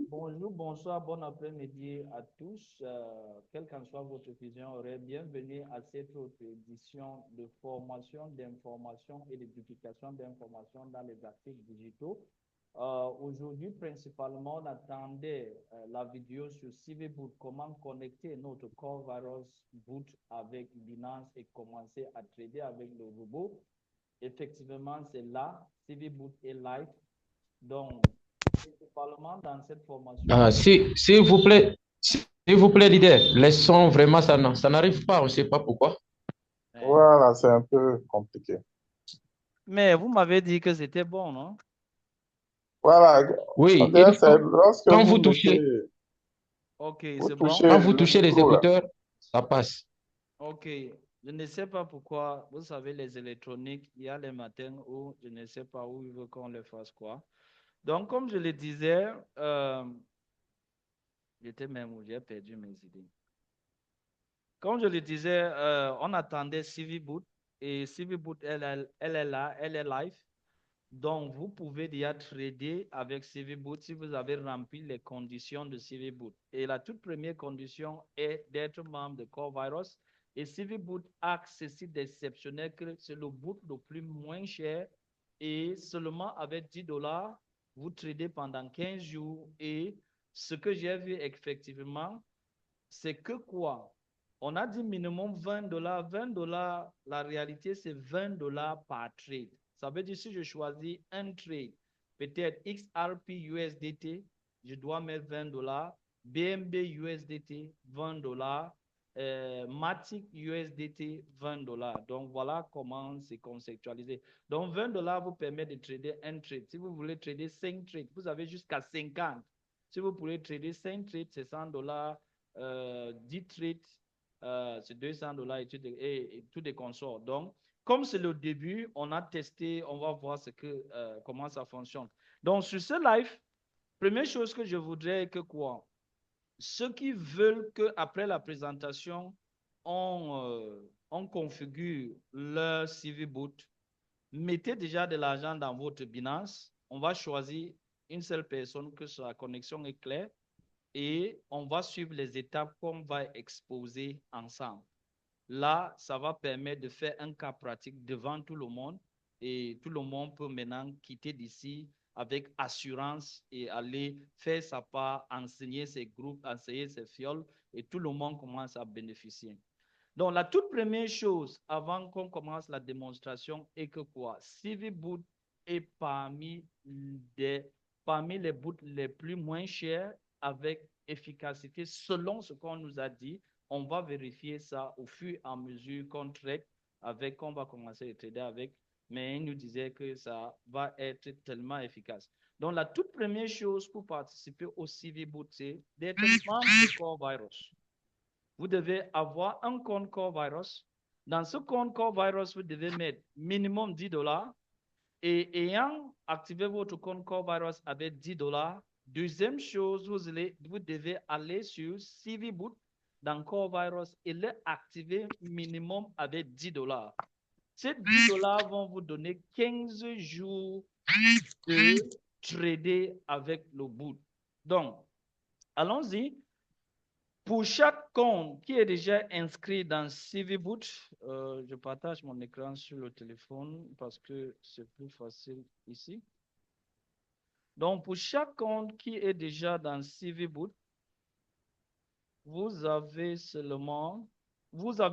Bonjour, bonsoir, bon après-midi à tous. Quelle qu'en soit votre vision, bienvenue à cette autre édition de formation d'information et de duplication d'informations dans les articles digitaux. Aujourd'hui, principalement, on attendait la vidéo sur CVBoot, comment connecter notre Core Virus Boot avec Binance et commencer à trader avec le robot. Effectivement, c'est là, CVBoot est live. Donc, principalement dans cette formation, Ah, s'il vous plaît, leader, les sons, vraiment, ça n'arrive pas, on ne sait pas pourquoi. hein. Voilà, c'est un peu compliqué. Mais vous m'avez dit que c'était bon, non? Voilà, on Oui, dirait que c'est lorsque quand vous touchez, Ok, vous c'est bon. quand touchez vous le touchez les micro là. écouteurs, ça passe. Ok, je ne sais pas pourquoi, vous savez, les électroniques, il y a les matins où je ne sais pas où il veut qu'on les fasse quoi. Donc, comme je le disais, j'étais même où j'ai perdu mes idées. Comme je le disais, on attendait CV Boot et CV Boot, elle est là, elle est live. Donc, vous pouvez déjà trader avec CVBoot si vous avez rempli les conditions de CVBoot. Et la toute première condition est d'être membre de Core Virus. Et CVBoot a ceci d'exceptionnel que c'est le boot le plus moins cher. Et seulement avec $10, vous tradez pendant 15 jours. Et ce que j'ai vu effectivement, c'est que quoi? On a dit minimum $20. $20, la réalité, c'est $20 par trade. Ça veut dire si je choisis un trade, peut-être XRP USDT, je dois mettre $20, BNB USDT, $20, Matic USDT, $20. Donc voilà comment c'est conceptualisé. Donc $20 vous permet de trader un trade. Si vous voulez trader 5 trades, vous avez jusqu'à 50. Si vous voulez trader 5 trades, c'est $100. 10 trades, c'est $200 et tout des consorts. Donc, comme c'est le début, on a testé, on va voir comment ça fonctionne. Donc, sur ce live, première chose que je voudrais que quoi? Ceux qui veulent qu'après la présentation, on configure leur CV Boot, mettez déjà de l'argent dans votre Binance. On va choisir une seule personne que sa connexion est claire et on va suivre les étapes qu'on va exposer ensemble. Là, ça va permettre de faire un cas pratique devant tout le monde et tout le monde peut maintenant quitter d'ici avec assurance et aller faire sa part, enseigner ses groupes, enseigner ses fioles et tout le monde commence à bénéficier. Donc, la toute première chose avant qu'on commence la démonstration est que quoi? CV Boot est parmi les boots les plus moins chers avec efficacité selon ce qu'on nous a dit. On va vérifier ça au fur et à mesure qu'on traite avec, qu'on va commencer à trader avec, mais il nous disait que ça va être tellement efficace. Donc, la toute première chose pour participer au CV Boot, c'est d'être membre de Core Virus. Vous devez avoir un compte Core Virus. Dans ce compte Core Virus, vous devez mettre minimum $10 et ayant activé votre compte Core Virus avec $10, deuxième chose, vous devez aller sur CVBoot dans Core Virus et l'activer minimum avec $10. Ces $10 vont vous donner 15 jours de trader avec le boot. Donc, allons-y. Pour chaque compte qui est déjà inscrit dans CVBoot, je partage mon écran sur le téléphone parce que c'est plus facile ici. Donc, pour chaque compte qui est déjà dans CVBoot, vous avez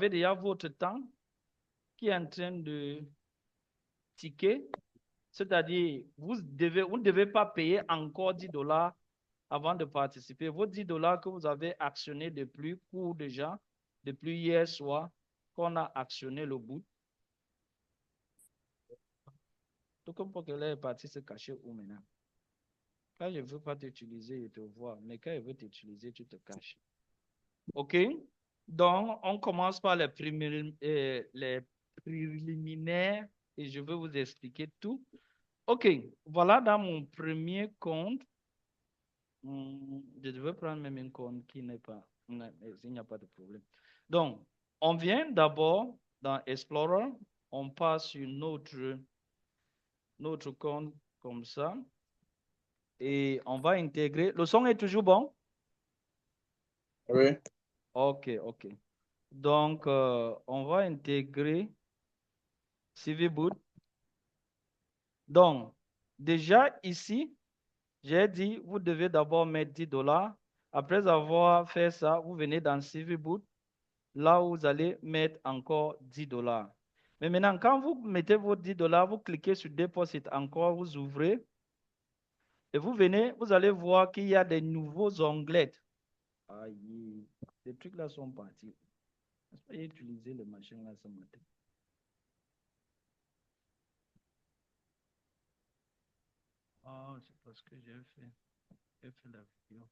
déjà votre temps qui est en train de ticker. C'est-à-dire, vous ne devez pas payer encore $10 avant de participer. Vos $10 que vous avez actionnés depuis court déjà, depuis hier soir, qu'on a actionné le bout. Tout comme pour que là est parti se cacher où maintenant. Quand je ne veux pas t'utiliser, je te vois. Mais quand je veux t'utiliser, tu te caches. OK? Donc, on commence par les préliminaires et je vais vous expliquer tout. OK. Voilà dans mon premier compte. Je devais prendre même un compte qui n'est pas. Il n'y a pas de problème. Donc, on vient d'abord dans Explorer. On passe sur notre compte comme ça. et on va intégrer. Le son est toujours bon? Oui. OK, OK. Donc, on va intégrer CV Boot. Donc, déjà ici, j'ai dit, vous devez d'abord mettre $10. Après avoir fait ça, vous venez dans CV Boot. Là, vous allez mettre encore $10. Mais maintenant, quand vous mettez vos $10, vous cliquez sur Deposit encore, vous ouvrez. Et vous venez, vous allez voir qu'il y a des nouveaux onglets. Aïe, ces trucs-là sont partis. Est-ce que j'ai utilisé le machin là ce matin? Ah, c'est parce que j'ai fait la vidéo.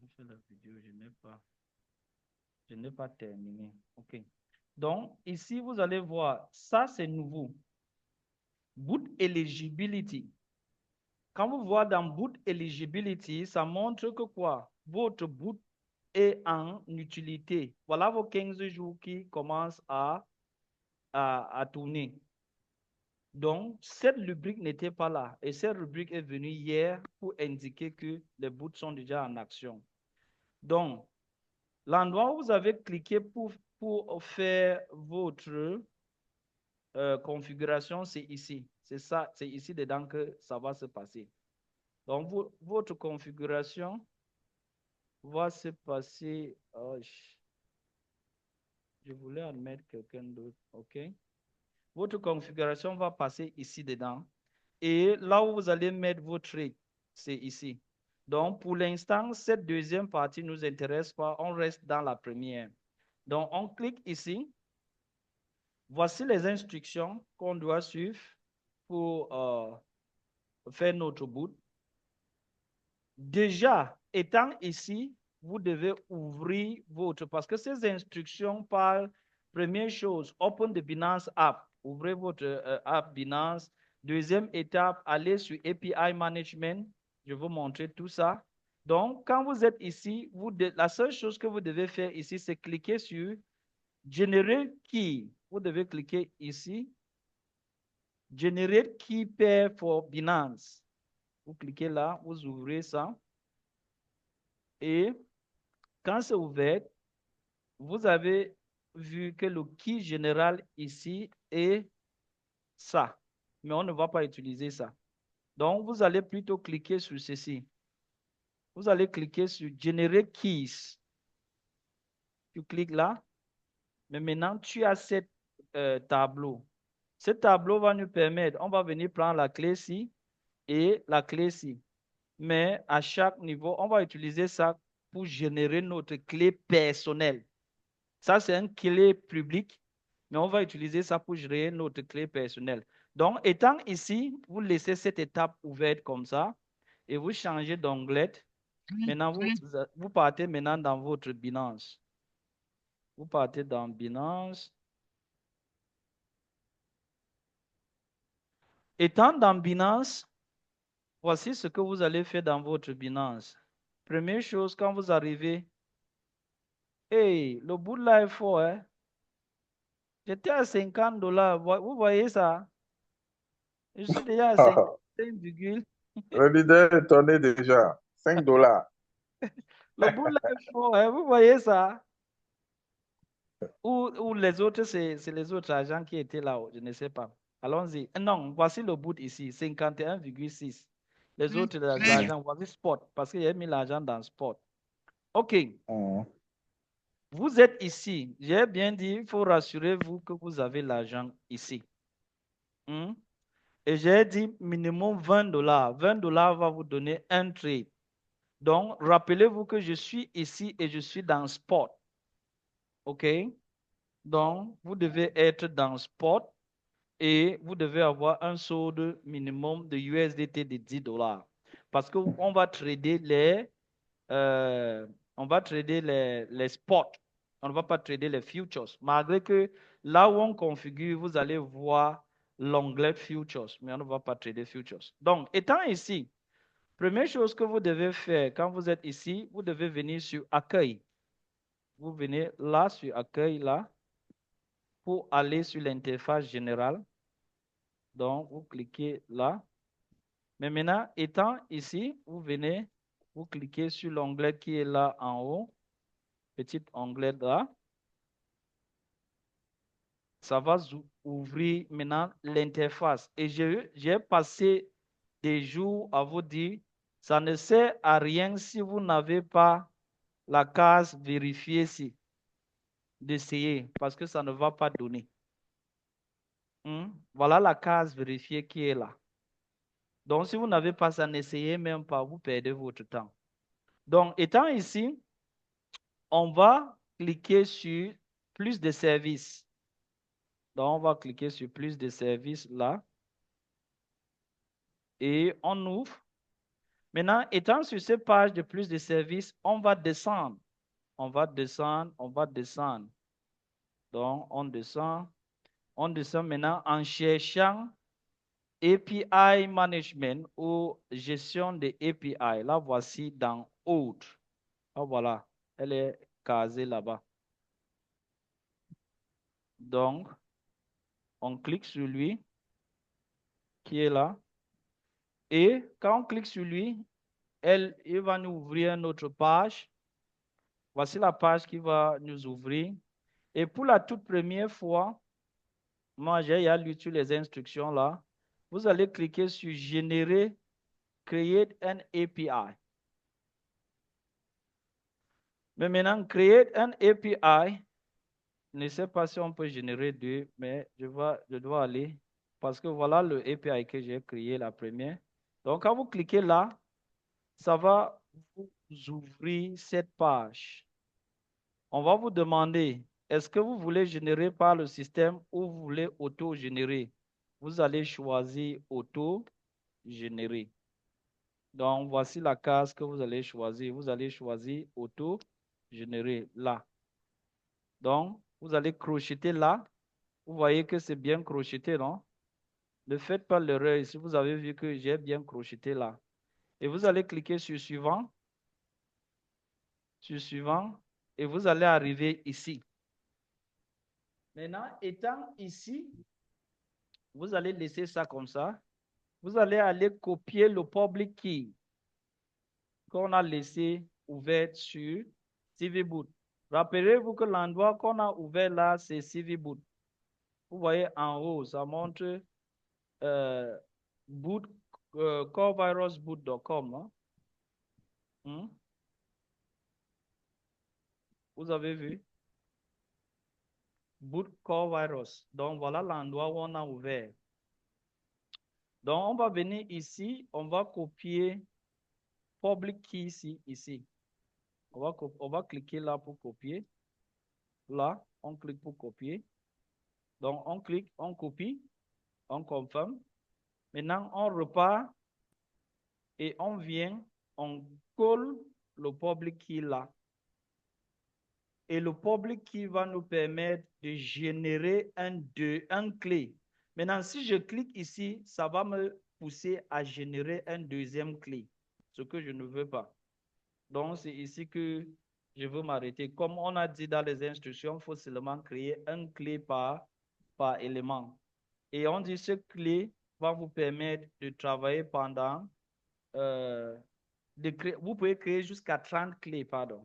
J'ai fait la vidéo, je n'ai pas terminé. OK. Donc, ici, vous allez voir, ça c'est nouveau. Boot Eligibility. Quand vous voyez dans Boot Eligibility, ça montre que quoi? Votre boot est en utilité. Voilà vos 15 jours qui commencent à tourner. Donc, cette rubrique n'était pas là. Et cette rubrique est venue hier pour indiquer que les boots sont déjà en action. Donc, l'endroit où vous avez cliqué pour faire votre configuration, c'est ici. C'est ça, c'est ici dedans que ça va se passer. Donc, votre configuration va se passer. Oh, je voulais admettre quelqu'un d'autre. OK. Votre configuration va passer ici dedans. Et là où vous allez mettre votre trade, c'est ici. Donc, pour l'instant, cette deuxième partie ne nous intéresse pas. On reste dans la première. Donc, on clique ici. Voici les instructions qu'on doit suivre pour faire notre boot. Déjà, étant ici, vous devez ouvrir votre, parce que ces instructions parlent, première chose, open the Binance app. Ouvrez votre app Binance. Deuxième étape, allez sur API Management. Je vais vous montrer tout ça. Donc, quand vous êtes ici, la seule chose que vous devez faire ici, c'est cliquer sur Generate Key. Vous devez cliquer ici. Generate Key Pair for Binance. Vous cliquez là, vous ouvrez ça. Et quand c'est ouvert, vous avez vu que le key général ici est ça. Mais on ne va pas utiliser ça. Donc, vous allez plutôt cliquer sur ceci. Vous allez cliquer sur Generate Keys. Tu cliques là. Mais maintenant, tu as ce tableau. Ce tableau va nous permettre, on va venir prendre la clé ci et la clé ci. Mais à chaque niveau, on va utiliser ça pour générer notre clé personnelle. Ça, c'est une clé publique, mais on va utiliser ça pour gérer notre clé personnelle. Donc, étant ici, vous laissez cette étape ouverte comme ça et vous changez d'onglet. Maintenant, vous partez maintenant dans votre Binance. Vous partez dans Binance. Étant dans Binance, voici ce que vous allez faire dans votre Binance. Première chose, quand vous arrivez, hey, le bout là est fort, hein? J'étais à $50. Vous voyez ça? Je suis déjà à 55, Le leader est étonné déjà. $5. le bout là est fort, hein? Vous voyez ça? Ou les autres, c'est les autres agents qui étaient là, je ne sais pas. Allons-y. Non, voici le bout ici, 51,6. Les autres les agents, voici spot, parce qu'il y a mis l'argent dans spot. OK. Vous êtes ici. J'ai bien dit, il faut rassurer-vous que vous avez l'argent ici. Et j'ai dit minimum $20. $20 va vous donner un trade. Donc, rappelez-vous que je suis ici et je suis dans spot. OK? Donc, vous devez être dans spot et vous devez avoir un solde minimum de USDT de $10. Parce qu'on va trader les spots. On ne va pas trader les futures. Malgré que là où on configure, vous allez voir l'onglet futures, mais on ne va pas trader futures. Donc, étant ici, première chose que vous devez faire quand vous êtes ici, vous devez venir sur accueil. Vous venez là sur accueil, là, pour aller sur l'interface générale. Donc, vous cliquez là. Mais maintenant, étant ici, vous venez, vous cliquez sur l'onglet qui est là en haut. Petit onglet là. Ça va ouvrir maintenant l'interface. Et j'ai passé des jours à vous dire, ça ne sert à rien si vous n'avez pas la case vérifier ici, d'essayer, parce que ça ne va pas donner. Voilà la case vérifier qui est là. Donc, si vous n'avez pas ça, n'essayez même pas, vous perdez votre temps. Donc, étant ici, on va cliquer sur plus de services. Donc, on va cliquer sur plus de services là. Et on ouvre. Maintenant, étant sur cette page de plus de services, on va descendre. On va descendre, on va descendre. Donc, on descend. On descend maintenant en cherchant API Management ou gestion des API. Là, voici dans Autres. Ah, voilà, elle est casée là-bas. Donc, on clique sur lui qui est là. Et quand on clique sur lui, il va nous ouvrir une autre page. Voici la page qui va nous ouvrir. Et pour la toute première fois, moi j'ai lu sur les instructions là. Vous allez cliquer sur Générer, Create an API. Mais maintenant, Create an API, je ne sais pas si on peut générer deux, mais je dois aller parce que voilà le API que j'ai créé la première. Donc, quand vous cliquez là, ça va vous ouvrir cette page. On va vous demander, est-ce que vous voulez générer par le système ou vous voulez auto-générer? Vous allez choisir auto-générer. Donc, voici la case que vous allez choisir. Vous allez choisir auto-générer là. Donc, vous allez crocheter là. Vous voyez que c'est bien crocheté, non? Ne faites pas l'erreur ici. Vous avez vu que j'ai bien crocheté là. Et vous allez cliquer sur suivant. Sur suivant. Et vous allez arriver ici. Maintenant, étant ici, vous allez laisser ça comme ça. Vous allez aller copier le public key qu'on a laissé ouvert sur CV Boot. Rappelez-vous que l'endroit qu'on a ouvert là, c'est CV Boot. Vous voyez en haut, ça montre boot, corevirusboot.com. Hein? Vous avez vu? Boot core virus. Donc, voilà l'endroit où on a ouvert. Donc, on va venir ici, on va copier public key ici. On va cliquer là pour copier. Là, on clique pour copier. Donc, on clique, on copie, on confirme. Maintenant, on repart et on vient, on colle le public key là. Et le public key va nous permettre de générer un clé. Maintenant, si je clique ici, ça va me pousser à générer un deuxième clé, ce que je ne veux pas. Donc, c'est ici que je veux m'arrêter. Comme on a dit dans les instructions, il faut seulement créer un clé par élément. Et on dit ce clé va vous permettre de travailler pendant, vous pouvez créer jusqu'à 30 clés, pardon.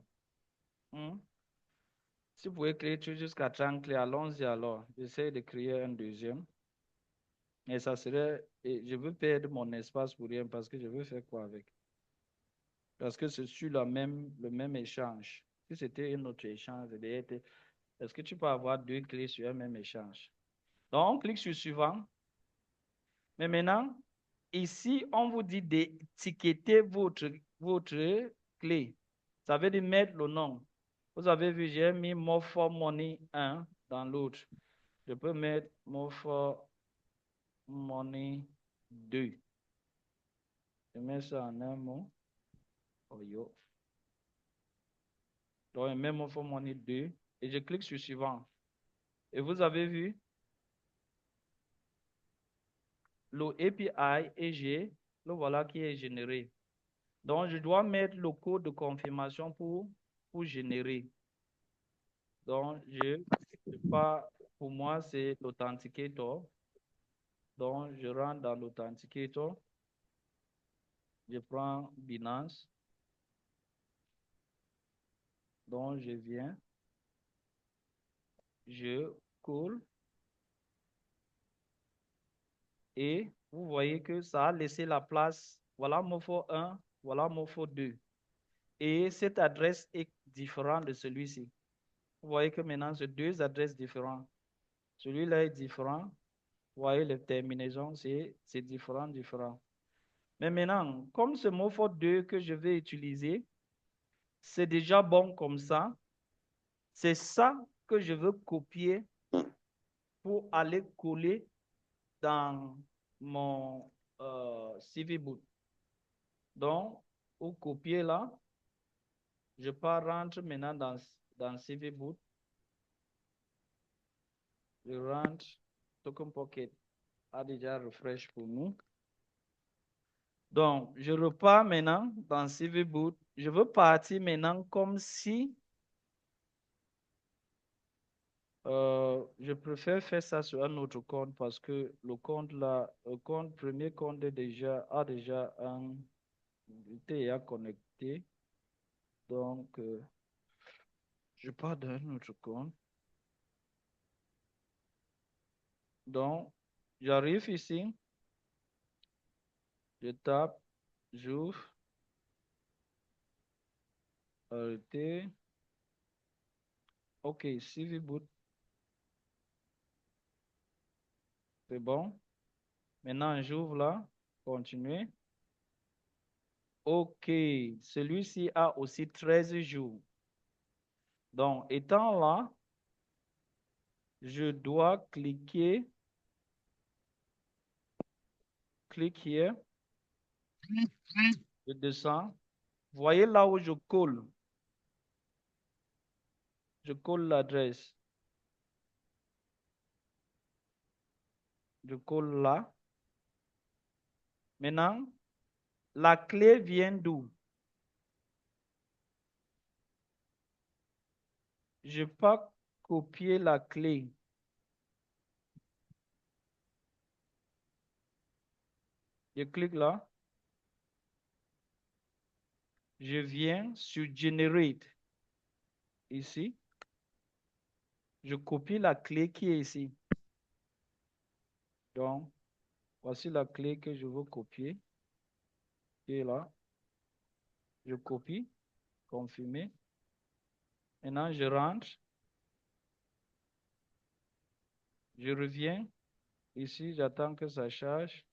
Si vous pouvez créer jusqu'à 30 clés, allons-y alors. J'essaie de créer un deuxième. Et ça serait, et je veux perdre mon espace pour rien parce que je veux faire quoi avec? Parce que c'est sur le même échange. Si c'était un autre échange, est-ce que tu peux avoir deux clés sur un même échange? Donc, on clique sur suivant. Mais maintenant, ici, on vous dit d'étiqueter votre clé. Ça veut dire mettre le nom. Vous avez vu, j'ai mis More for Money 1 dans l'autre. Je peux mettre More for Money 2. Je mets ça en un mot. Oh yo. Donc, je mets More for Money 2 et je clique sur suivant. Et vous avez vu, le API EG, le voilà qui est généré. Donc, je dois mettre le code de confirmation pour générer. Donc, pour moi, c'est l'authenticator. Donc, je rentre dans l'Authenticator. Je prends Binance. Donc, je viens. Je colle. Et vous voyez que ça a laissé la place. Voilà Mofo 1, voilà Mofo 2. Et cette adresse est différente de celui-ci. Vous voyez que maintenant, c'est deux adresses différentes. Celui-là est différent. Vous voyez, les terminaisons, c'est différent. Mais maintenant, comme ce Mofo 2 que je vais utiliser, c'est déjà bon comme ça. C'est ça que je veux copier pour aller coller dans mon CV Boot. Donc, pour copier là, je pars rentre maintenant dans CV Boot. Je rentre, Token Pocket a déjà refresh pour nous. Donc, je repars maintenant dans CV Boot. Je veux partir maintenant comme si je préfère faire ça sur un autre compte parce que le compte là, premier compte a déjà été connecté. Donc, je pars d'un autre compte. Donc, j'arrive ici, je tape, j'ouvre, arrêter. OK, CV Boot, c'est bon. Maintenant, j'ouvre là, continuer. OK, celui-ci a aussi 13 jours. Donc, étant là, je dois cliquer, clique here, je descends. Voyez là où je colle l'adresse. Je colle là. Maintenant, la clé vient d'où? Je peux pas copier la clé. Je clique là. Je viens sur Generate. Ici. Je copie la clé qui est ici. Donc, voici la clé que je veux copier. Qui est là. Je copie. Confirmer. Maintenant, je rentre. Je reviens. Ici, j'attends que ça charge.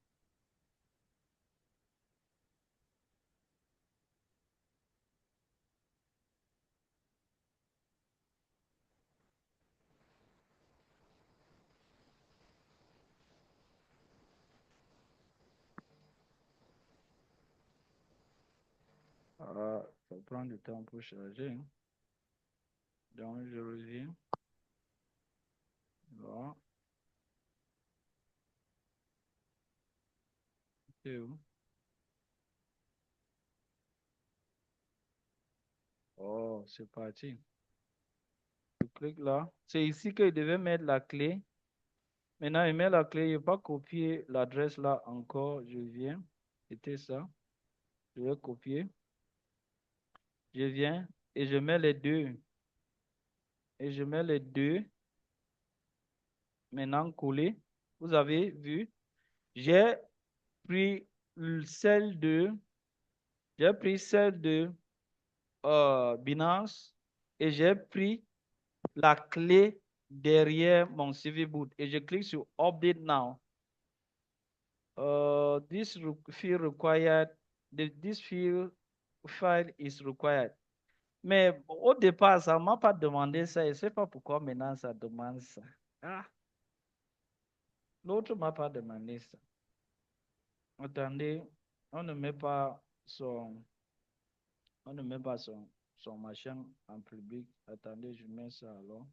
Ah, ça prend du temps pour charger. Hein. Donc, je reviens. Là. C'est où? Oh, c'est parti. Je clique là. C'est ici que je devais mettre la clé. Maintenant, je mets la clé. Je ne vais pas copier l'adresse là encore. Je viens. C'était ça. Je vais copier. Je viens et je mets les deux. Et je mets les deux. Maintenant, coller. Vous avez vu. J'ai pris celle de. J'ai pris celle de Binance. Et j'ai pris la clé derrière mon CV Boot. Et je clique sur Update Now. This field required, this field file is required. Mais au départ, ça ne m'a pas demandé ça. Je ne sais pas pourquoi maintenant ça demande ça. Ah, l'autre ne m'a pas demandé ça. Attendez, on ne met pas son, on ne met pas son machin en public. Attendez, je mets ça alors.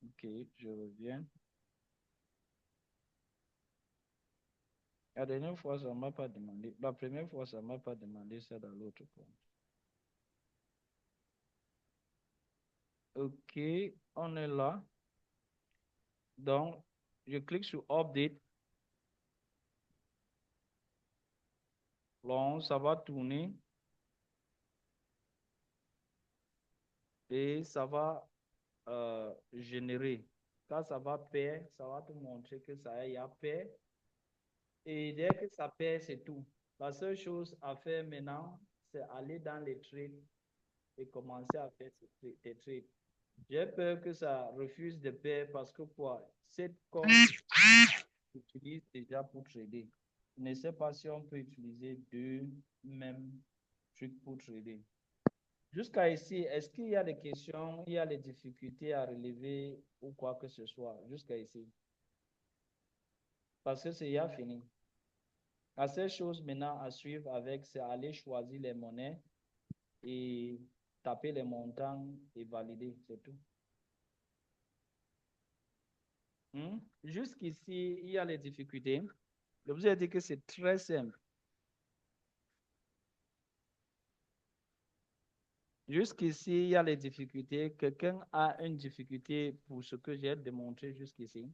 Ok, je reviens. La dernière fois, ça ne m'a pas demandé. La première fois, ça ne m'a pas demandé ça dans l'autre compte. Ok, on est là. Donc, je clique sur Update. Bon, ça va tourner et ça va générer. Quand ça va pair, ça va te montrer que ça y a pair. Et dès que ça pair, c'est tout. La seule chose à faire maintenant, c'est aller dans les trades et commencer à faire tes trades. J'ai peur que ça refuse de pair parce que quoi? Cette compte utilise déjà pour trader. Je ne sais pas si on peut utiliser deux mêmes trucs pour trader. Jusqu'à ici, est-ce qu'il y a des questions, il y a des difficultés à relever ou quoi que ce soit jusqu'à ici? Parce que c'est déjà fini. La seule chose maintenant à suivre avec, c'est aller choisir les monnaies et taper les montants et valider, c'est tout. Jusqu'ici, il y a les difficultés. Je vous ai dit que c'est très simple. Jusqu'ici, il y a les difficultés. Quelqu'un a une difficulté pour ce que j'ai démontré jusqu'ici?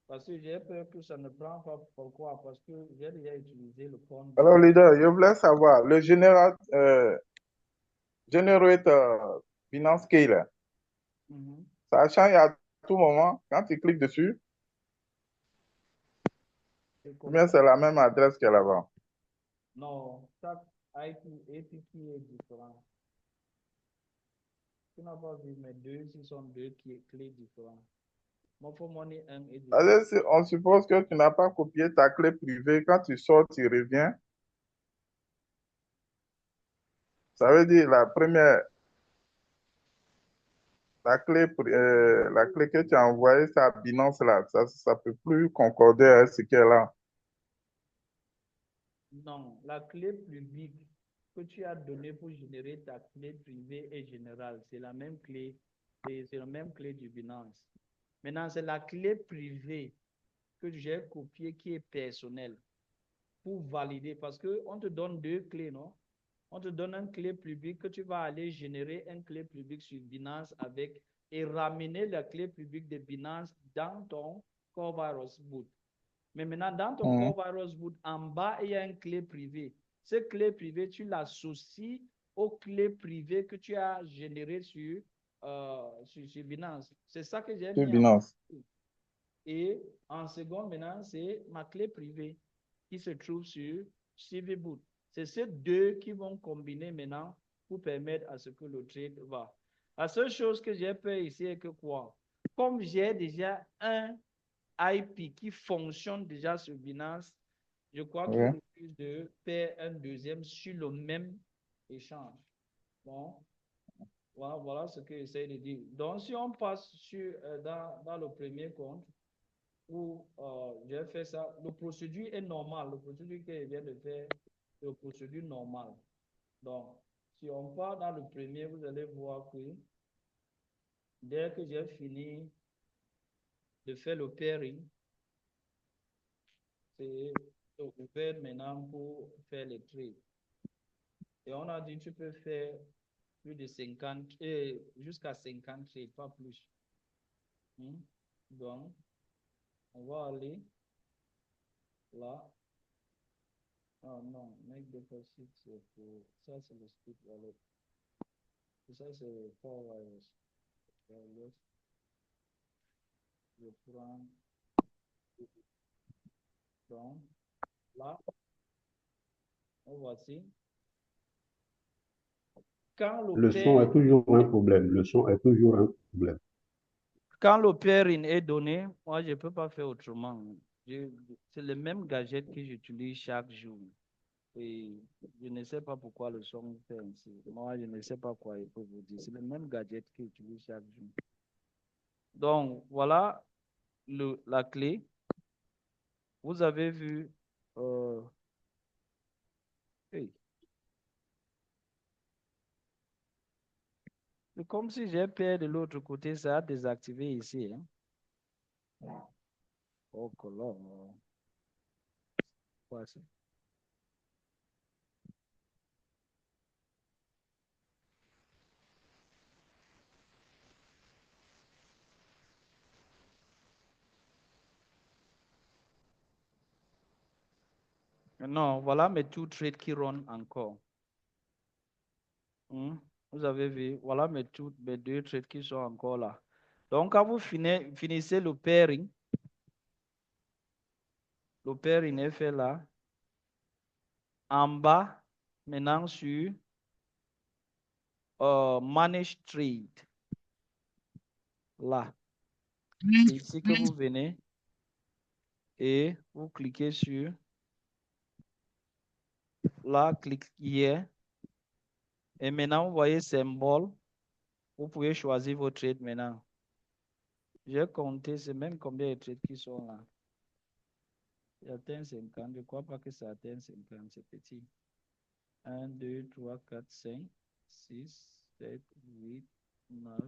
Parce que j'ai peur que ça ne prend pas. Pourquoi? Parce que j'ai déjà utilisé le compte. Alors, leader, je voulais savoir, le Generate Binance Key, là, ça change à tout moment quand tu cliques dessus, ou bien c'est la même adresse qu'elle avant. Non, chaque API est différent. Tu n'as pas vu mes deux, ce sont deux clés différentes. Money 1 est différent. Alors, on suppose que tu n'as pas copié ta clé privée. Quand tu sors, tu reviens. Ça veut dire la clé que tu as envoyée, c'est à Binance là. Ça ne peut plus concorder avec ce qu'elle a. Non, la clé publique que tu as donnée pour générer ta clé privée et générale, c'est la même clé, c'est la même clé du Binance. Maintenant, c'est la clé privée que j'ai copiée qui est personnelle pour valider parce qu'on te donne deux clés, non? On te donne une clé publique que tu vas aller générer une clé publique sur Binance avec et ramener la clé publique de Binance dans ton Core Virus Boot. Mais maintenant, dans ton Core Virus Boot, en bas, il y a une clé privée. Cette clé privée, tu l'associes aux clés privées que tu as générées sur Binance. C'est ça que j'ai mis Binance. Et en seconde, maintenant, c'est ma clé privée qui se trouve sur CVBoot. C'est ces deux qui vont combiner maintenant pour permettre à ce que le trade va. La seule chose que j'ai peur ici est que quoi? Comme j'ai déjà un IP qui fonctionne déjà sur Binance, je crois qu'il refuse de faire un deuxième sur le même échange. Bon, voilà ce que j'essaie de dire. Donc, si on passe dans le premier compte, où j'ai fait ça, le procédure est normal. Le procédure que je viens de faire, c'est le procédure normale. Donc, si on part dans le premier, vous allez voir que dès que j'ai fini de faire le pairing, c'est ouvert maintenant pour faire les trades. Et on a dit tu peux faire plus de 50 jusqu'à 50 trades, pas plus. Donc, on va aller là. Ah non, make deposit, c'est pour ça, c'est le split wallet. Ça, c'est Core Virus. Je prends. Donc, là, voici. Quand Le son est toujours un problème. Le son est toujours un problème. Quand le pairing est donné, moi, je ne peux pas faire autrement. C'est le même gadget que j'utilise chaque jour. Et je ne sais pas pourquoi le son fait ainsi. Moi, je ne sais pas quoi il faut vous dire. C'est le même gadget que j'utilise chaque jour. Donc, voilà la clé. Vous avez vu. Hey. C'est comme si j'ai peur de l'autre côté, ça a désactivé ici. Hein? Oh, colonne. Voici. Non, voilà mes two trades qui run encore. Vous avez vu, voilà mes deux trades qui sont encore là. Donc, quand vous finissez le pairing est fait là. En bas, maintenant sur Manage Trade. Là. C'est ici que vous venez et vous cliquez sur là, clique hier. Et maintenant, vous voyez symbole. Vous pouvez choisir vos trades maintenant. J'ai compté, c'est même combien de trades qui sont là. Il atteint 50. Je ne crois pas que ça atteint 50. C'est petit. 1, 2, 3, 4, 5, 6, 7, 8, 9,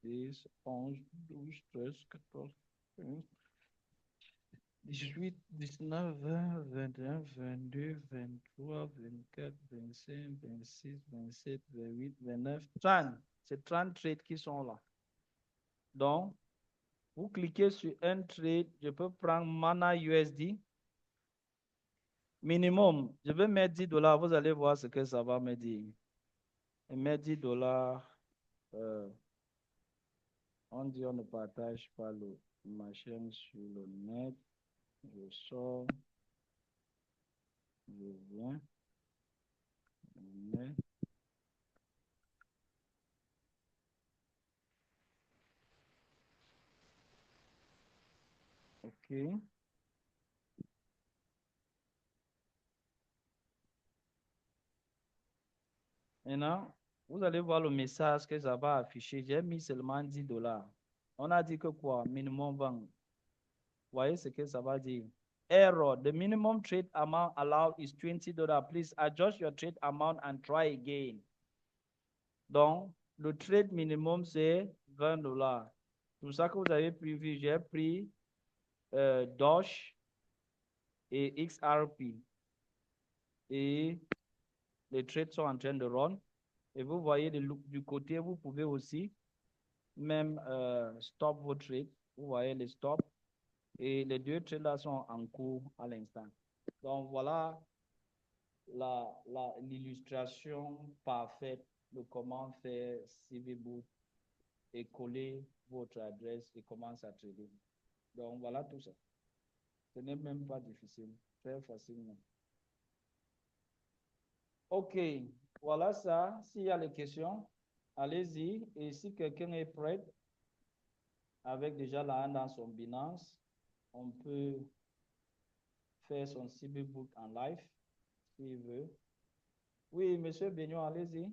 10, 11, 12, 13, 14, 15, 18, 19, 20, 21, 22, 23, 24, 25, 26, 27, 28, 29, 30. C'est 30 trades qui sont là. Donc, vous cliquez sur un trade. Je peux prendre Mana USD. Minimum, je vais mettre 10 $. Vous allez voir ce que ça va me dire. Et mettre 10 $. On dit on ne partage pas le machin sur le net. Je sors. Je viens. Je mets. OK. Maintenant, vous allez voir le message que ça va afficher. J'ai mis seulement 10 $. On a dit que quoi? Minimum 20. Vous voyez ce que ça va dire? Error. The minimum trade amount allowed is $20. Please adjust your trade amount and try again. Donc, le trade minimum, c'est 20 $. C'est pour ça que vous avez prévu, j'ai pris Doge et XRP. Et les trades sont en train de run. Et vous voyez du côté, vous pouvez aussi même stop vos trades. Vous voyez les stops. Et les deux trades là sont en cours à l'instant. Donc voilà l'illustration parfaite de comment faire CVBoot et coller votre adresse et commencer à trader. Donc voilà tout ça. Ce n'est même pas difficile, très facilement. OK, voilà ça. S'il y a des questions, allez-y. Et si quelqu'un est prêt, avec déjà la dans son Binance, on peut faire son CB-Book en live, s'il veut. Oui, monsieur Beignon, allez-y.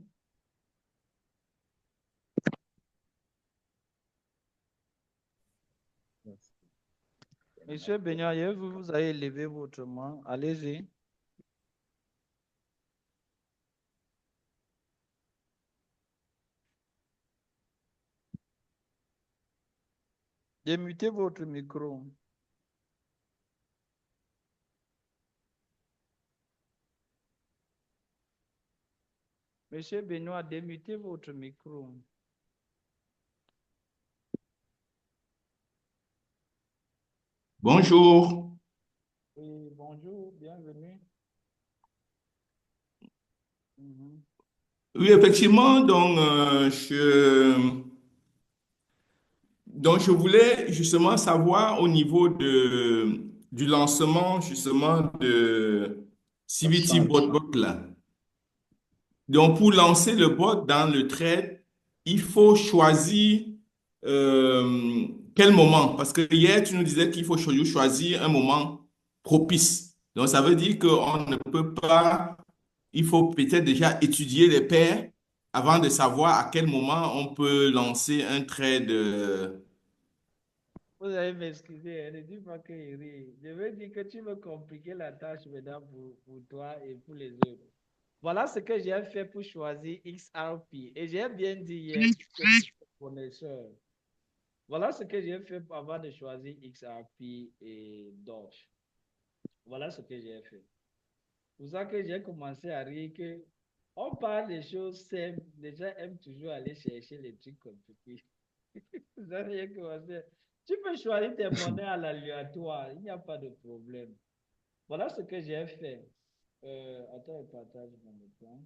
Monsieur Beignon, vous avez levé votre main. Allez-y. Démutez votre micro. Monsieur Benoît, démutez votre micro. Bonjour. Oui, bonjour, bienvenue. Oui, effectivement, donc je voulais justement savoir au niveau du lancement justement de CBT Bot là. Donc pour lancer le bot dans le trade, il faut choisir quel moment? Parce que hier, tu nous disais qu'il faut choisir un moment propice. Donc ça veut dire qu'on ne peut pas. Il faut peut-être déjà étudier les paires avant de savoir à quel moment on peut lancer un trade. Vous allez m'excuser, ne dis pas que je ris. Je veux dire que tu veux compliquer la tâche maintenant pour toi et pour les autres. Voilà ce que j'ai fait pour choisir XRP. Et j'ai bien dit hier que je suis connaisseur. Voilà ce que j'ai fait avant de choisir XRP et Doge. Voilà ce que j'ai fait. C'est pour ça que j'ai commencé à rire que on parle des choses simples. Les gens aiment toujours aller chercher les trucs compliqués. Vous avez commencé. Tu peux choisir tes monnaies à l'aléatoire. Il n'y a pas de problème. Voilà ce que j'ai fait. Attends, je partage mon écran.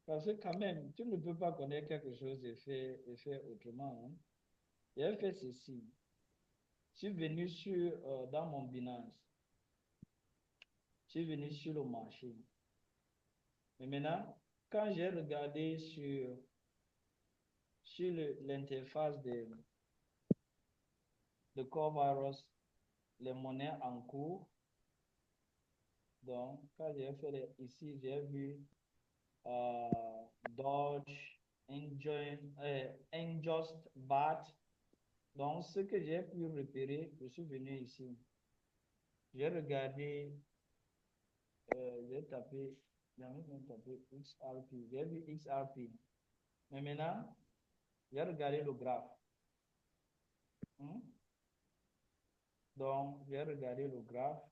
Parce que quand même, tu ne peux pas connaître quelque chose et faire autrement. Hein. J'ai fait ceci. Je suis venu dans mon Binance. Je suis venu sur le marché. Mais maintenant, quand j'ai regardé sur l'interface de Covaros, les monnaies en cours, donc quand j'ai fait ici, j'ai vu Dodge, Unjust, BAT. Donc, ce que j'ai pu repérer, je suis venu ici. J'ai regardé, j'ai même tapé XRP. J'ai vu XRP. Mais maintenant, j'ai regardé le graphe. Hmm? Donc, j'ai regardé le graphe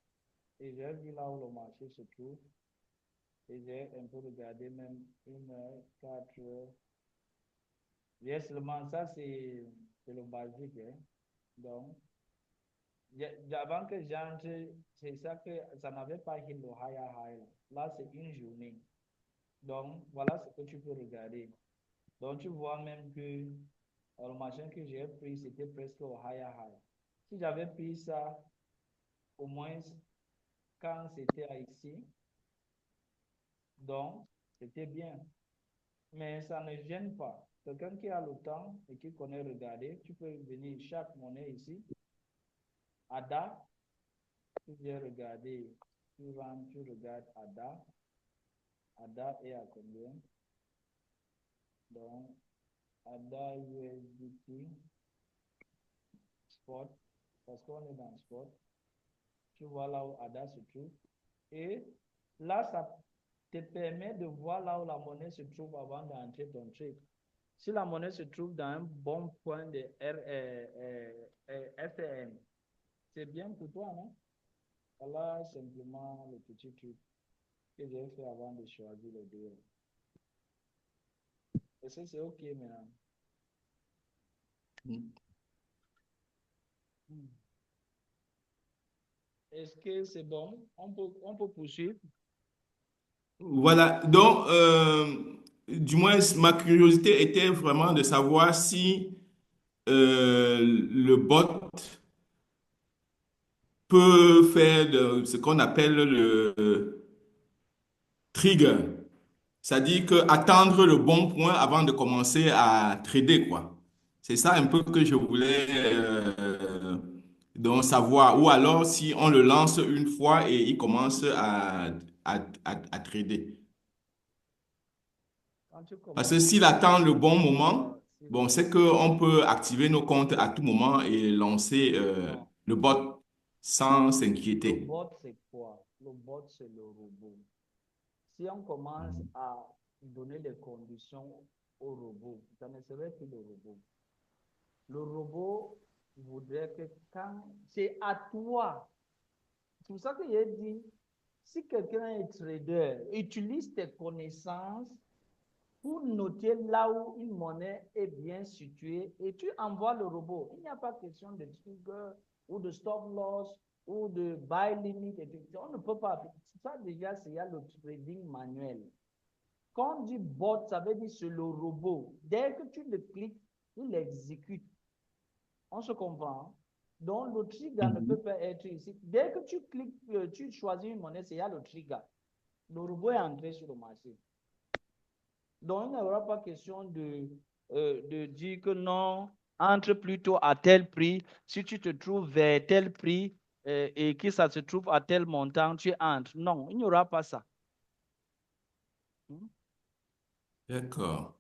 et j'ai vu là où le marché se trouve. Et j'ai un peu regardé même 1 heure, 4 heures. J'ai seulement ça, c'est le basique. Hein. Donc, avant que j'entre, c'est ça que ça n'avait pas hit le higher high. Là, c'est une journée. Donc, voilà ce que tu peux regarder. Donc, tu vois même que le machin que j'ai pris, c'était presque au higher high. Si j'avais pris ça, au moins quand c'était ici, donc, c'était bien. Mais ça ne gêne pas. Quelqu'un qui a le temps et qui connaît regarder, tu peux venir chaque monnaie ici. ADA, tu viens regarder, tu regardes ADA. ADA est à combien? Donc, ADA USDT, spot, parce qu'on est dans spot. Tu vois là où ADA se trouve. Et là, ça te permet de voir là où la monnaie se trouve avant d'entrer ton trade. Si la monnaie se trouve dans un bon point de FEM, c'est bien pour toi, non? Voilà simplement le petit truc que j'ai fait avant de choisir le deux. Et ça, c'est OK maintenant. Est-ce que c'est bon? On peut poursuivre? Voilà, donc, du moins, ma curiosité était vraiment de savoir si le bot peut faire ce qu'on appelle le trigger, c'est-à-dire que attendre le bon point avant de commencer à trader, quoi. C'est ça un peu que je voulais donc savoir. Ou alors si on le lance une fois et il commence à trader. Quand tu Parce que commences s'il attend le bon moment, bon, suivre, c'est qu'on peut activer nos comptes à tout moment et lancer non. le bot sans Le s'inquiéter. bot, c'est quoi? Le bot, c'est le robot. Si on commence à donner les conditions au robot, ça ne serait plus le robot. Le robot voudrait que quand c'est à toi, c'est pour ça que j'ai dit, si quelqu'un est trader, utilise tes connaissances pour noter là où une monnaie est bien située et tu envoies le robot. Il n'y a pas question de trigger ou de stop loss ou de buy limit. On ne peut pas. Ça déjà, c'est le trading manuel. Quand on dit bot, ça veut dire c'est le robot. Dès que tu le cliques, il exécute. On se comprend. Donc, le trigger ne peut Mhm. pas être ici. Dès que tu cliques, tu choisis une monnaie, c'est le trigger. Le robot est entré sur le marché. Donc, il n'y aura pas question de dire que non, entre plutôt à tel prix. Si tu te trouves vers tel prix et que ça se trouve à tel montant, tu entres. Non, il n'y aura pas ça. D'accord.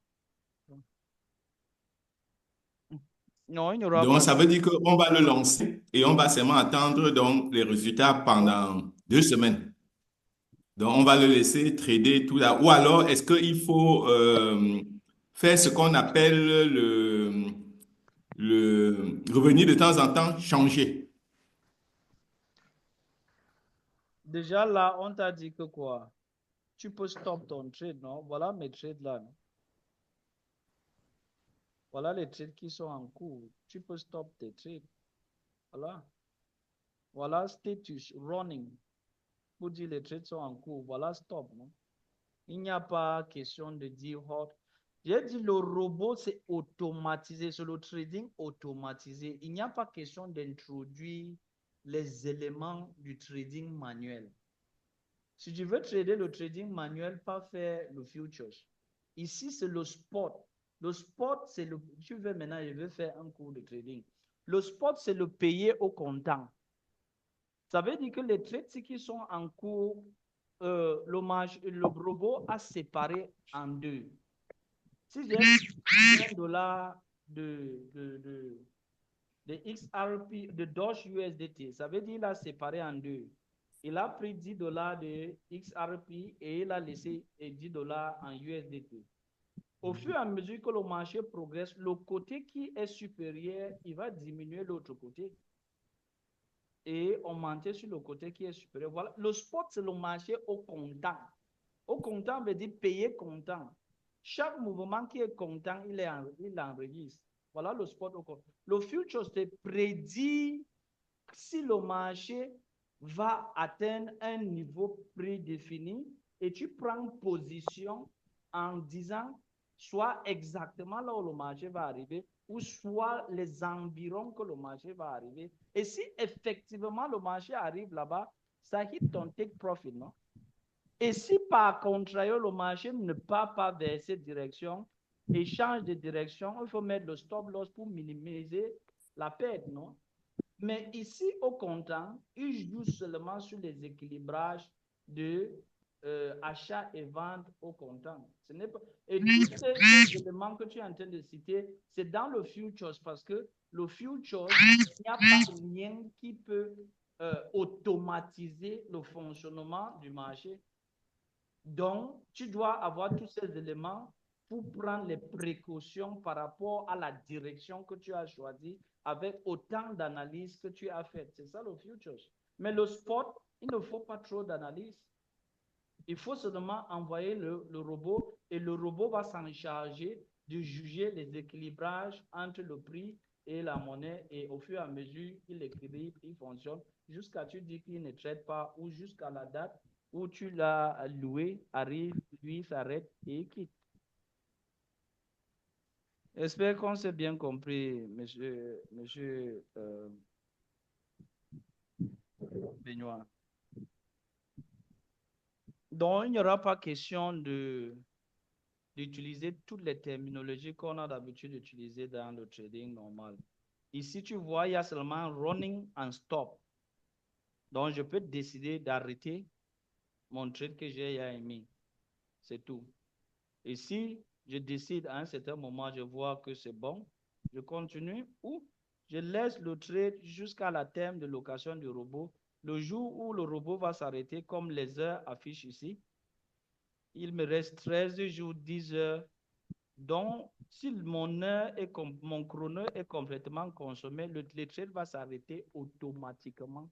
Non, il n'y aura Donc, pas ça ça. veut dire qu'on va le lancer et on va seulement attendre donc, les résultats Donc, pendant 2 semaines. Donc, on va le laisser trader tout là. Ou alors, est-ce qu'il faut faire ce qu'on appelle le revenir de temps en temps, changer? déjà là, on t'a dit que quoi? Tu peux stop ton trade, non? Voilà mes trades là. Non? Voilà les trades qui sont en cours. Tu peux stop tes trades. Voilà. Voilà, status, running. Pour dire les trades sont en cours. Voilà, stop. Non? Il n'y a pas question de dire hot. J'ai dit le robot, c'est automatisé. C'est le trading automatisé. Il n'y a pas question d'introduire les éléments du trading manuel. Si tu veux trader le trading manuel, pas faire le futures. Ici, c'est le spot. Le spot, c'est le... Tu veux maintenant, je veux faire un cours de trading. Le spot, c'est le payer au comptant. Ça veut dire que les trades qui sont en cours, le robot a séparé en deux. Si j'ai $1 de XRP, de Doge USDT, ça veut dire qu'il a séparé en deux. Il a pris $10 de XRP et il a laissé $10 en USDT. Au fur et à mesure que le marché progresse, le côté qui est supérieur, il va diminuer l'autre côté et augmenter sur le côté qui est supérieur. Voilà. Le spot, c'est le marché au comptant. Au comptant veut dire payer comptant. Chaque mouvement qui est comptant, il enregistre. Voilà le spot au comptant. Le future, c'est prédit si le marché va atteindre un niveau prédéfini et tu prends position en disant soit exactement là où le marché va arriver ou soit les environs que le marché va arriver. Et si effectivement le marché arrive là-bas, ça hit ton take profit, non? Et si par contraire, le marché ne part pas vers cette direction et change de direction, il faut mettre le stop loss pour minimiser la perte, non? Mais ici, au comptant, il joue seulement sur les équilibrages de achat et vente au comptant. Ce n'est pas... Et tous ces éléments que tu es en train de citer, c'est dans le futures parce que le futures, il n'y a pas rien qui peut automatiser le fonctionnement du marché. Donc, tu dois avoir tous ces éléments pour prendre les précautions par rapport à la direction que tu as choisie avec autant d'analyse que tu as faites. C'est ça le futures. Mais le spot, il ne faut pas trop d'analyse. Il faut seulement envoyer le robot et le robot va s'en charger de juger les équilibrages entre le prix et la monnaie et au fur et à mesure qu'il équilibre, il fonctionne jusqu'à tu dis qu'il ne traite pas ou jusqu'à la date où tu l'as loué, arrive, lui s'arrête et quitte. J'espère qu'on s'est bien compris, monsieur Benoît. Donc, il n'y aura pas question d'utiliser toutes les terminologies qu'on a d'habitude d'utiliser dans le trading normal. Ici, tu vois, il y a seulement running and stop. Donc, je peux décider d'arrêter mon trade que j'ai émis. C'est tout. Et si je décide à un certain moment, je vois que c'est bon, je continue ou je laisse le trade jusqu'à la terme de location du robot. Le jour où le robot va s'arrêter, comme les heures affichent ici, il me reste 13 jours, 10 heures. Donc, si mon chrono est complètement consommé, le trade va s'arrêter automatiquement.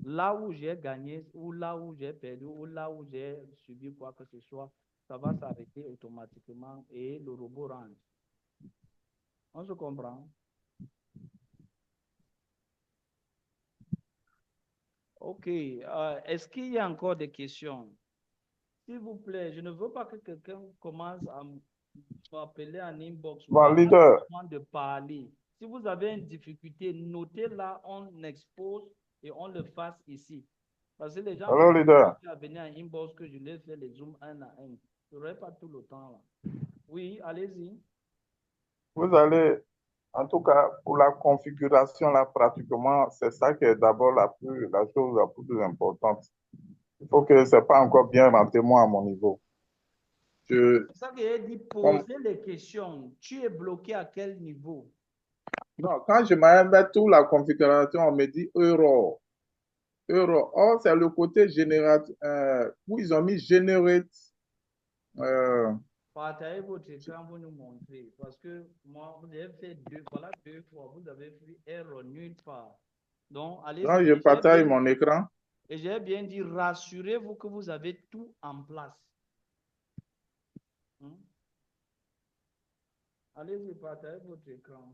Là où j'ai gagné, ou là où j'ai perdu, ou là où j'ai subi quoi que ce soit, ça va s'arrêter automatiquement et le robot rentre. On se comprend? OK. Est-ce qu'il y a encore des questions? S'il vous plaît, je ne veux pas que quelqu'un commence à m'appeler en inbox. Bon, leader, De parler. Si vous avez une difficulté, notez-la, on expose et on le fasse ici. Parce que les gens alors leader, vont venir en inbox que je les fais les zooms un à un. Je n'aurai pas tout le temps là. Oui, allez-y. vous allez, en tout cas, pour la configuration, là, pratiquement, c'est ça qui est d'abord la chose la plus importante. Il faut que ce n'est pas encore bien rentré, moi, à mon niveau. C'est ça que j'ai dit, Comme, poser les questions. Tu es bloqué à quel niveau? non, quand je m'avais mis toute la configuration, on me dit euro. Euro. Or, c'est le côté général, où ils ont mis generate. Partagez votre écran pour nous montrer. Parce que moi, vous avez fait voilà 2 fois. Vous avez fait erreur nulle part. Donc, Donc, allez-y. je partage mon écran. Et j'ai bien dit, rassurez-vous que vous avez tout en place. Allez-y, partagez votre écran.